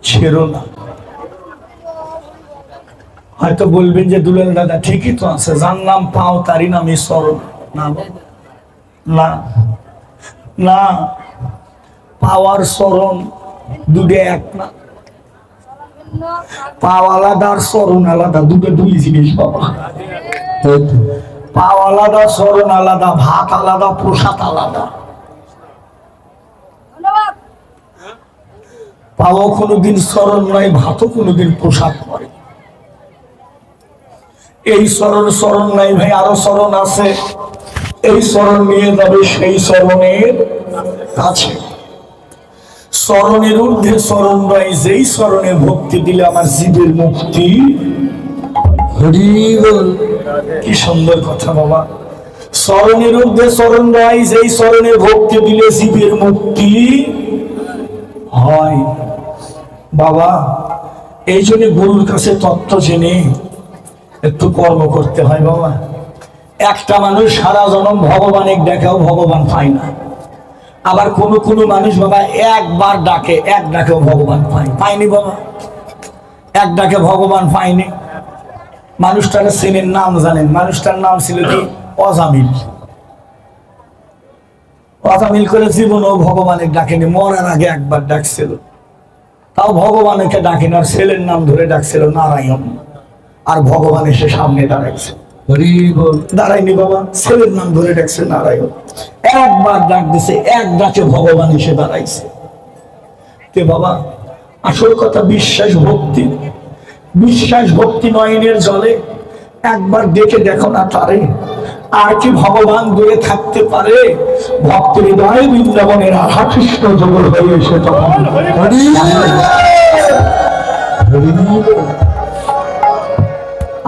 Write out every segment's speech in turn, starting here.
ছেড়ো না। হয়তো বলবেন যে দুলাল দাদা ঠিকই তো আছে, যার নাম পাও তারই নামই স্মরণ। না না না, পাওয়ার স্মরণ দুটো এক না। পাও আলাদা আর স্মরণ আলাদা, দুটো দুই জিনিস বাবা। পাও আলাদা, স্মরণ আলাদা, ভাত আলাদা, প্রসাদ আলাদা। পাও কোনোদিন স্মরণ নয়, ভাতও কোনোদিন প্রসাদ করে। এই স্মরণ নাই ভাই, আরো স্মরণ আছে। এই স্মরণ নিয়ে যাবে সেই স্মরণের কাছে। স্মরণের ঊর্ধ্বে স্মরণ নয়, যেই স্মরণে ভক্তি দিলে আমার জীবের মুক্তি। কি সুন্দর কথা বাবা। স্মরণের ঊর্ধ্বে স্মরণ নয়, যেই স্মরণে ভক্তি দিলে জীবের মুক্তি হয়। বাবা এই জন্য গুরুর কাছে তত্ত্ব জেনে একটু কর্ম করতে হয় বাবা। একটা মানুষ সারা জনম ভগবানের ডাকেও ভগবান পায় না। আবার কোন কোন মানুষ বাবা একবার ডাকে, এক ডাকেও ভগবান পায়নি বাবা। এক ডাকে ভগবান পায়নি। মানুষটার চেনেন, নাম জানেন। মানুষটার নাম ছিল কি? অজামিল। অজামিল করে জীবনও ভগবানের ডাকেনি। মরার আগে একবার ডাকছিল, তাও ভগবানকে ডাকেনি। আর ছেলের নাম ধরে ডাকছিল নারায়ণ, আর ভগবান এসে সামনে দাঁড়াইছে। দাঁড়ায়নি বাবা, ছেলের নাম ধরে ডাকছে নারায়ণ। একবার ডাক দিছে, এক ডাকে ভগবান এসে দাঁড়াইছে। তে বাবা আসল কথা বিশ্বাস ভক্তি। বিশ্বাস ভক্তি নয়নের জলে একবার দেখে দেখো না তারে, আর কি ভগবান দূরে থাকতে পারে? ভক্তের হৃদয় বৃন্দাবনের রাধা কৃষ্ণ জগৎ হয়ে এসে তখন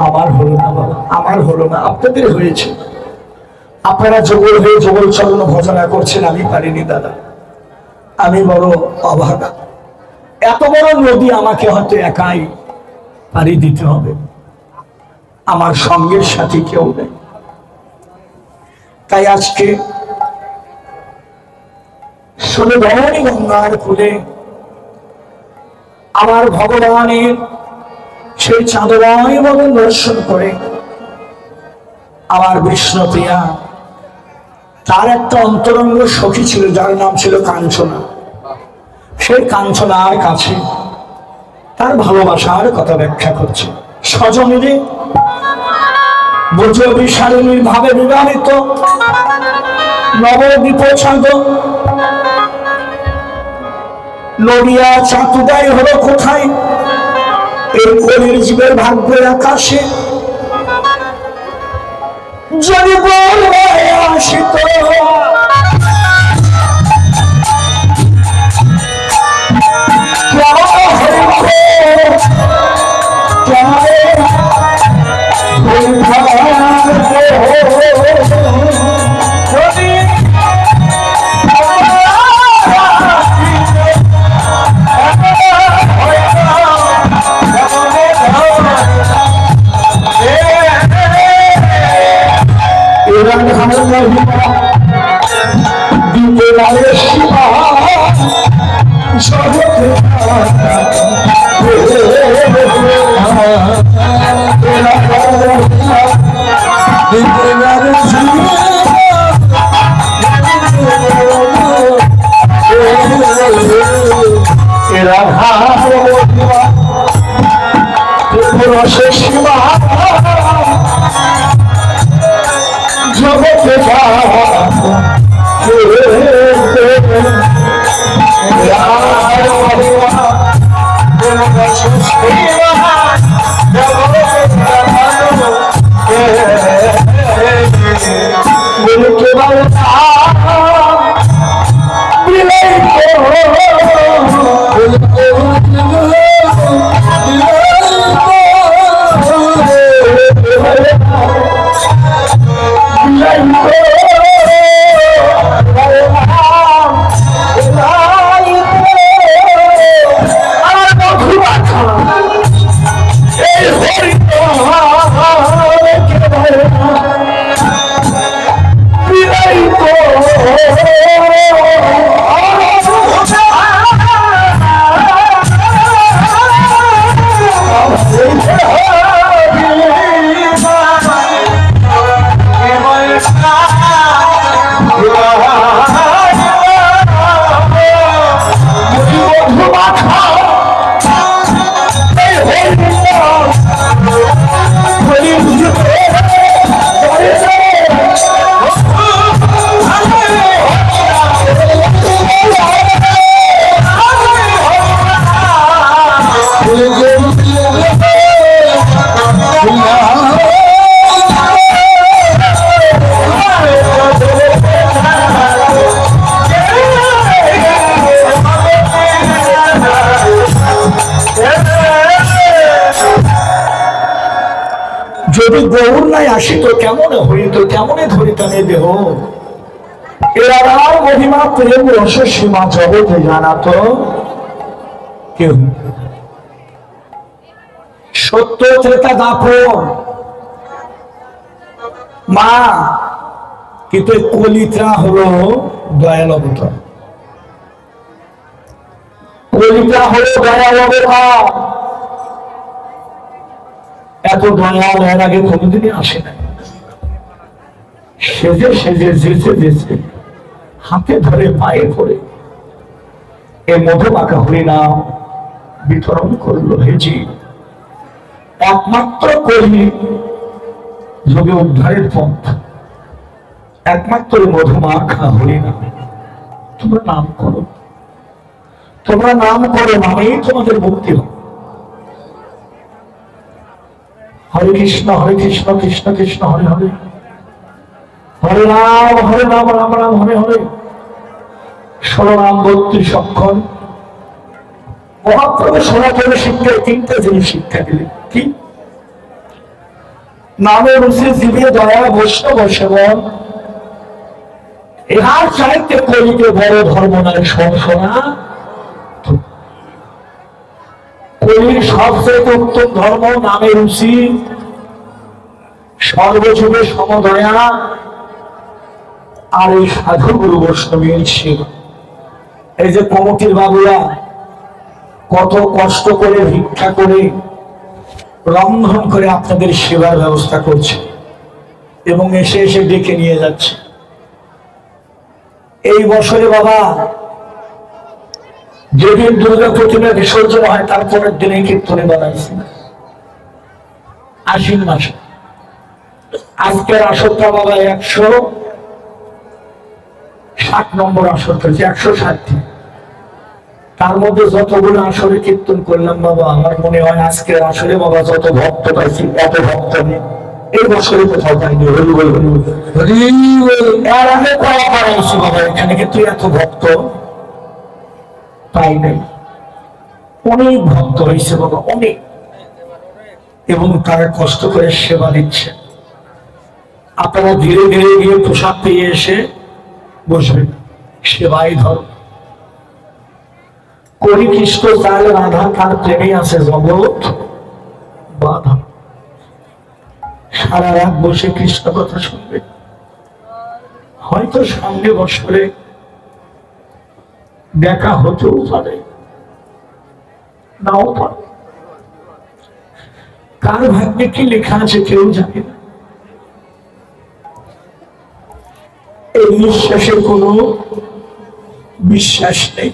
আমার হলো না বাবা, আমার হলো না, আপনাদের হয়েছে। আপনারা জগল হয়ে জগল চরণ ভজনা করছেন, আমি পারিনি দাদা। আমি বড় অভাগা। এত বড় নদী আমাকে হয়তো একাই পাড়ি দিতে হবে, আমার সঙ্গের সাথে কেউ নেই। তাই আজকে সুন্দরী গঙ্গার কূলে আমার ভগবানের সেই চাঁদময় বদন দর্শন করে আমার বিষ্ণুপ্রিয়া, তার একটা অন্তরঙ্গ সখী ছিল যার নাম ছিল কাঞ্চনা। সেই কাঞ্চনার কাছে তার ভালোবাসার কথা ব্যাখ্যা করছে। স্বজনেরে বিশালিনীর ভাবে বিবাহিত নবদ্বীপ ছাদ নড়িয়া চাতুদাই হলো কোথায়? এই কলির জীবের ভাগ্যের আকাশে যদি বলবে আসিত মধু মাখা এই হরিনাম হরি বুঝতে যদি গৌর নাই আসিত কেমন হইত কেমনে ধরিতানে দেহ এরার মহিমা প্রেম রস সীমা জগতে জানাত কেউ সত্য ত্রেতা দাপন মা কিন্তু কলিতা হলো দয়াল অবতার কলিতা হলো দয়াল অবতার এত দয়াল এর আগে কোনোদিনই আসে না সেজে সেজে যেচে যেচে হাতে ধরে পায়ে পড়ে এ মধু মাখা হরিনাম বিতরণ করলো হেজি একমাত্র কর্মী যোগে উদ্ধারের পথ একমাত্র মধু মাখা হরিনাম তোমরা নাম করো নামেই তোমাদের মুক্তি হবে হরে কৃষ্ণ কৃষ্ণ কৃষ্ণ হরে হরে হরে রাম রাম রাম হরে হরে 16 নাম 32 অক্ষর মহাপ্রভু সনাতন শিক্ষায় 3টা জিনিস শিক্ষা দিলেন কি নামে রুচি জীবে দয়া বৈষ্ণব সেবন ইহার চাইতে কলিতে বড় ধর্ম নাই সংশোধনা কলির সবচেয়ে উত্তম ধর্ম নামে রুচি সর্বযুগে সমদয়া আর এই সাধু গুরু বৈষ্ণবীর সেবা এই যে কমিটির বাবুরা কত কষ্ট করে ভিক্ষা করে রন্ধন করে আপনাদের সেবার ব্যবস্থা করছে এবং এসে এসে ডেকে নিয়ে যাচ্ছে এই বছরে বাবা যেদিন দুর্গা প্রতিমা বিসর্জন হয় তারপরের দিনে কীর্তনে বানাইছে আশ্বিন মাসে আজকের আসরটা বাবা 160 নম্বর আসর করেছে 160টি তার মধ্যে যতগুলো আসরে কীর্তন করলাম বাবা আমার মনে হয় আজকের আসরে বাবা যত ভক্ত পাইছি এত ভক্ত নেই এই বছরে কোথাও পাইনি হরি বল এর আগে কয়া পাইছি বাবা এখানে কিন্তু এত ভক্ত পাই নাই অনেক ভক্ত হয়েছে বাবা অনেক এবং তারা কষ্ট করে সেবা দিচ্ছে আপনারা ধীরে ধীরে গিয়ে প্রসাদ পেয়ে এসে বসবেন সেবাই ধর্ম করি কৃষ্ণ চাল রাধা তার প্রেমে আছে জগৎ বাধা সারা রাত বসে কৃষ্ণ কথা শুনবে হয়তো সামনে বছরে দেখা হতেও পারে নাও পারে কার ভাগ্যে কি লেখা আছে কেউ জানে না এই নিঃশ্বাসে কোনো বিশ্বাস নেই